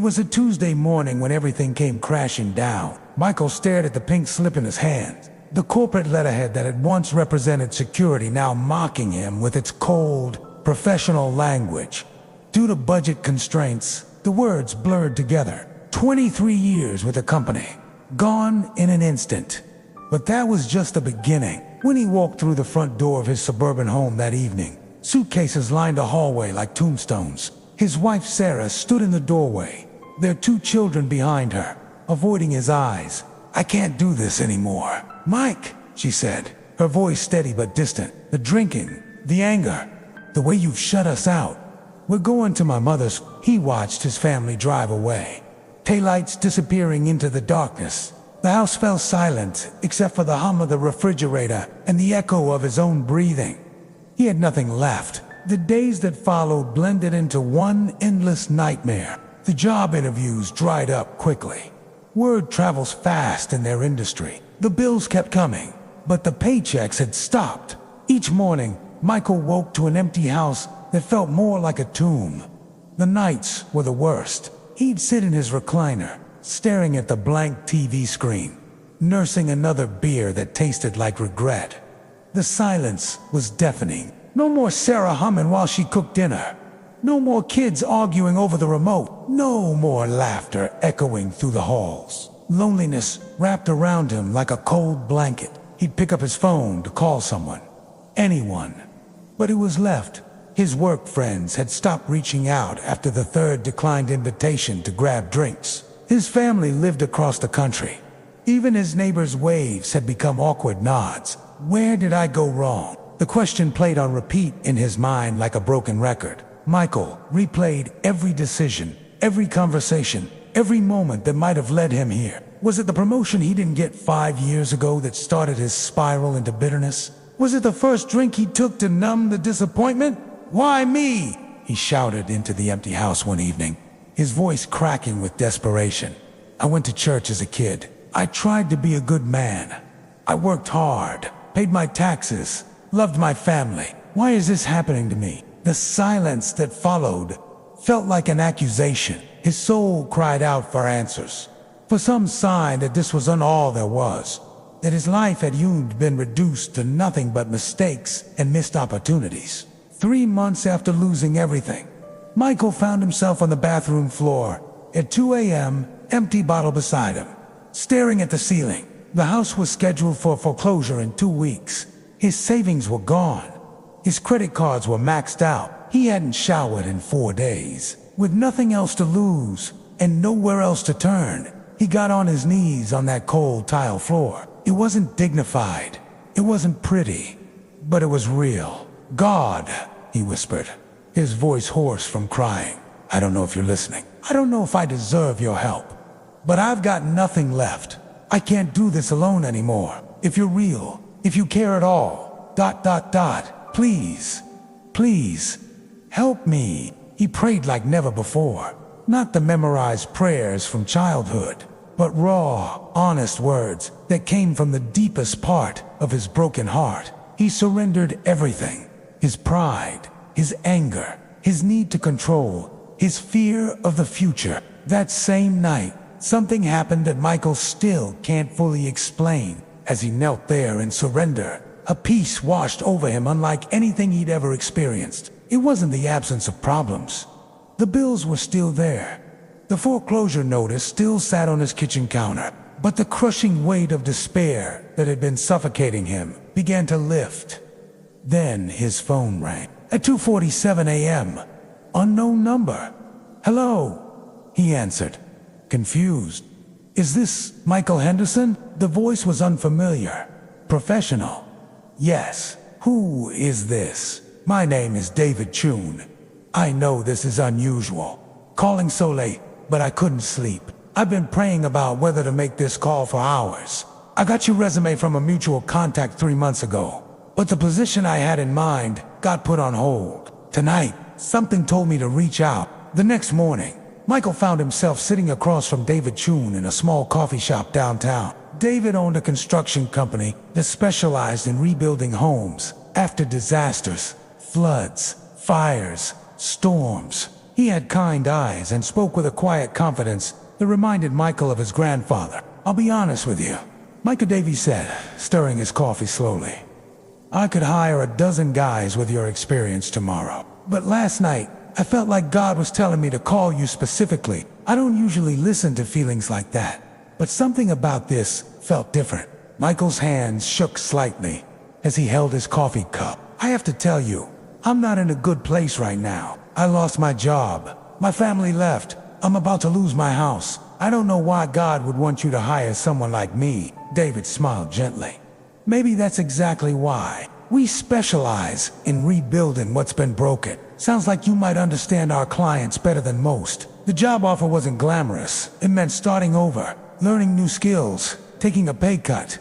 was a Tuesday morning when everything came crashing down. Michael stared at the pink slip in his hand. The corporate letterhead that had once represented security now mocking him with its cold, professional language. Due to budget constraints, the words blurred together. 23 years with the company, gone in an instant. But that was just the beginning. When he walked through the front door of his suburban home that evening, suitcases lined the hallway like tombstones. His wife Sarah stood in the doorway, their 2 children behind her, avoiding his eyes. "I can't do this anymore. Mike," she said, her voice steady but distant. "The drinking, the anger, the way you've shut us out. We're going to my mother's." He watched his family drive away, taillights disappearing into the darkness. The house fell silent, except for the hum of the refrigerator and the echo of his own breathing. He had nothing left. The days that followed blended into one endless nightmare. The job interviews dried up quickly. Word travels fast in their industry. The bills kept coming, but the paychecks had stopped. Each morning, Michael woke to an empty house that felt more like a tomb. The nights were the worst. He'd sit in his recliner, staring at the blank TV screen, nursing another beer that tasted like regret. The silence was deafening. No more Sarah humming while she cooked dinner. No more kids arguing over the remote. No more laughter echoing through the halls. Loneliness wrapped around him like a cold blanket. He'd pick up his phone to call someone. Anyone. But who was left? His work friends had stopped reaching out after the 3rd declined invitation to grab drinks. His family lived across the country. Even his neighbors' waves had become awkward nods. Where did I go wrong? The question played on repeat in his mind like a broken record. Michael replayed every decision, every conversation, every moment that might have led him here. Was it the promotion he didn't get 5 years ago that started his spiral into bitterness? Was it the first drink he took to numb the disappointment? "Why me?" he shouted into the empty house one evening, his voice cracking with desperation. "I went to church as a kid. I tried to be a good man. I worked hard, paid my taxes, loved my family. Why is this happening to me?" The silence that followed felt like an accusation. His soul cried out for answers, for some sign that this wasn't all there was, that his life had been reduced to nothing but mistakes and missed opportunities. 3 months after losing everything, Michael found himself on the bathroom floor at 2 a.m., empty bottle beside him, staring at the ceiling. The house was scheduled for foreclosure in 2 weeks. His savings were gone. His credit cards were maxed out. He hadn't showered in 4 days. With nothing else to lose and nowhere else to turn, he got on his knees on that cold tile floor. It wasn't dignified. It wasn't pretty, but it was real. "God," he whispered, his voice hoarse from crying. "I don't know if you're listening. I don't know if I deserve your help, but I've got nothing left. I can't do this alone anymore. If you're real, if you care at all, ... Please, please, help me." He prayed like never before. Not the memorized prayers from childhood, but raw, honest words that came from the deepest part of his broken heart. He surrendered everything. His pride, his anger, his need to control, his fear of the future. That same night, something happened that Michael still can't fully explain. As he knelt there in surrender, a peace washed over him unlike anything he'd ever experienced. It wasn't the absence of problems. The bills were still there. The foreclosure notice still sat on his kitchen counter. But the crushing weight of despair that had been suffocating him began to lift. Then his phone rang. At 2:47 a.m., unknown number. "Hello," he answered, confused. "Is this Michael Henderson?" The voice was unfamiliar, professional. "Yes. Who is this?" "My name is David Chun. I know this is unusual, calling so late, but I couldn't sleep. I've been praying about whether to make this call for hours. I got your resume from a mutual contact 3 months ago, but the position I had in mind got put on hold. Tonight, something told me to reach out." The next morning, Michael found himself sitting across from David Chun in a small coffee shop downtown. David owned a construction company that specialized in rebuilding homes after disasters, floods, fires, storms. He had kind eyes and spoke with a quiet confidence that reminded Michael of his grandfather. "I'll be honest with you," Michael Davies said, stirring his coffee slowly. "I could hire a dozen guys with your experience tomorrow. But last night, I felt like God was telling me to call you specifically. I don't usually listen to feelings like that, but something about this felt different." Michael's hands shook slightly as he held his coffee cup. "I have to tell you, I'm not in a good place right now. I lost my job. My family left. I'm about to lose my house. I don't know why God would want you to hire someone like me." David smiled gently. "Maybe that's exactly why. We specialize in rebuilding what's been broken. Sounds like you might understand our clients better than most." The job offer wasn't glamorous. It meant starting over, learning new skills, taking a pay cut.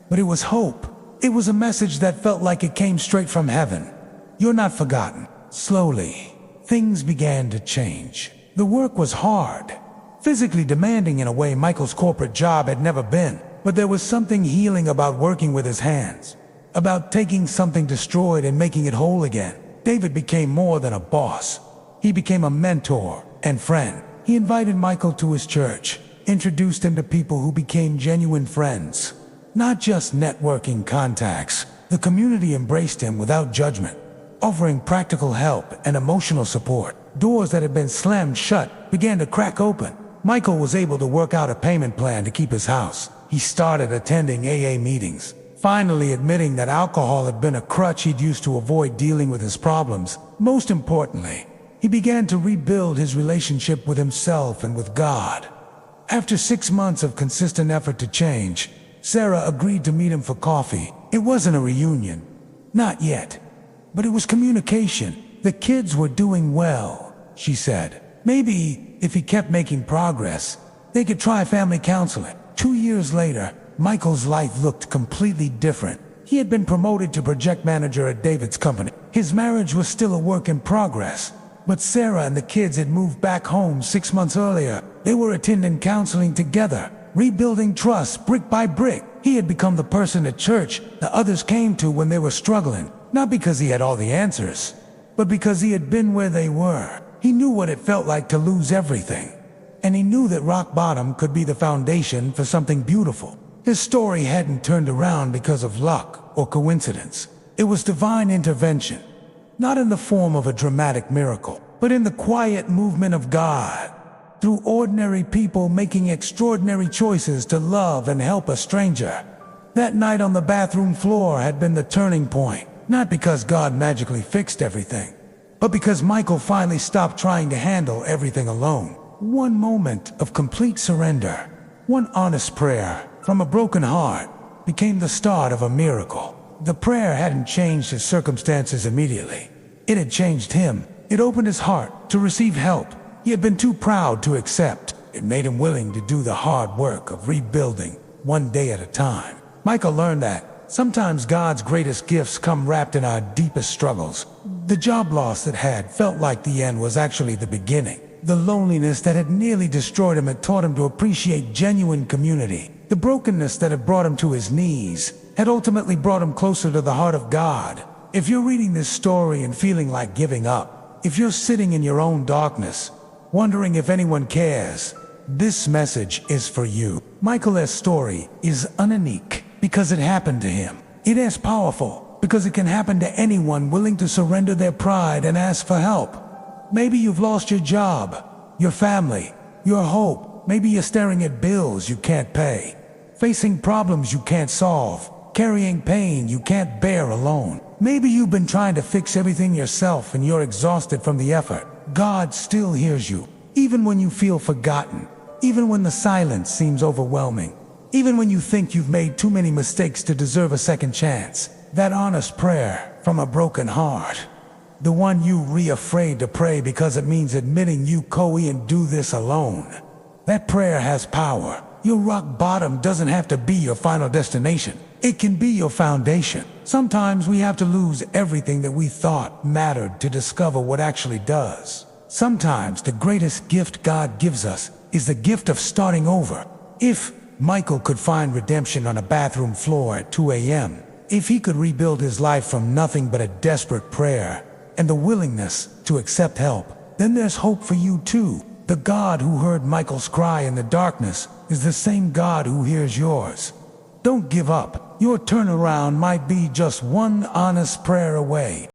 But it was hope. It was a message that felt like it came straight from heaven. "You're not forgotten." Slowly, things began to change. The work was hard, physically demanding in a way Michael's corporate job had never been. But there was something healing about working with his hands, about taking something destroyed and making it whole again. David became more than a boss. He became a mentor and friend. He invited Michael to his church, introduced him to people who became genuine friends, not just networking contacts. The community embraced him without judgment, offering practical help and emotional support. Doors that had been slammed shut began to crack open. Michael was able to work out a payment plan to keep his house. He started attending AA meetings, finally admitting that alcohol had been a crutch he'd used to avoid dealing with his problems. Most importantly, he began to rebuild his relationship with himself and with God. After 6 months of consistent effort to change, Sarah agreed to meet him for coffee. It wasn't a reunion. Not yet. But it was communication. The kids were doing well, she said. Maybe, if he kept making progress, they could try family counseling. 2 years later, Michael's life looked completely different. He had been promoted to project manager at David's company. His marriage was still a work in progress, but Sarah and the kids had moved back home 6 months earlier. They were attending counseling together, rebuilding trust brick by brick. He had become the person at church that others came to when they were struggling, not because he had all the answers, but because he had been where they were. He knew what it felt like to lose everything, and he knew that rock bottom could be the foundation for something beautiful. His story hadn't turned around because of luck or coincidence. It was divine intervention, not in the form of a dramatic miracle, but in the quiet movement of God, through ordinary people making extraordinary choices to love and help a stranger. That night on the bathroom floor had been the turning point, not because God magically fixed everything, but because Michael finally stopped trying to handle everything alone. One moment of complete surrender, one honest prayer from a broken heart, became the start of a miracle. The prayer hadn't changed his circumstances immediately. It had changed him. It opened his heart to receive help he had been too proud to accept. It made him willing to do the hard work of rebuilding, one day at a time. Michael learned that sometimes God's greatest gifts come wrapped in our deepest struggles. The job loss that had felt like the end was actually the beginning. The loneliness that had nearly destroyed him had taught him to appreciate genuine community. The brokenness that had brought him to his knees had ultimately brought him closer to the heart of God. If you're reading this story and feeling like giving up, if you're sitting in your own darkness, wondering if anyone cares, this message is for you. Michael's story is unique because it happened to him. It is powerful because it can happen to anyone willing to surrender their pride and ask for help. Maybe you've lost your job, your family, your hope. Maybe you're staring at bills you can't pay, facing problems you can't solve, carrying pain you can't bear alone. Maybe you've been trying to fix everything yourself and you're exhausted from the effort. God still hears you, even when you feel forgotten, even when the silence seems overwhelming, even when you think you've made too many mistakes to deserve a second chance. That honest prayer from a broken heart, the one you're afraid to pray because it means admitting you can't do this alone. That prayer has power. Your rock bottom doesn't have to be your final destination. It can be your foundation. Sometimes we have to lose everything that we thought mattered to discover what actually does. Sometimes the greatest gift God gives us is the gift of starting over. If Michael could find redemption on a bathroom floor at 2 a.m., if he could rebuild his life from nothing but a desperate prayer and the willingness to accept help, then there's hope for you too. The God who heard Michael's cry in the darkness is the same God who hears yours. Don't give up. Your turnaround might be just one honest prayer away.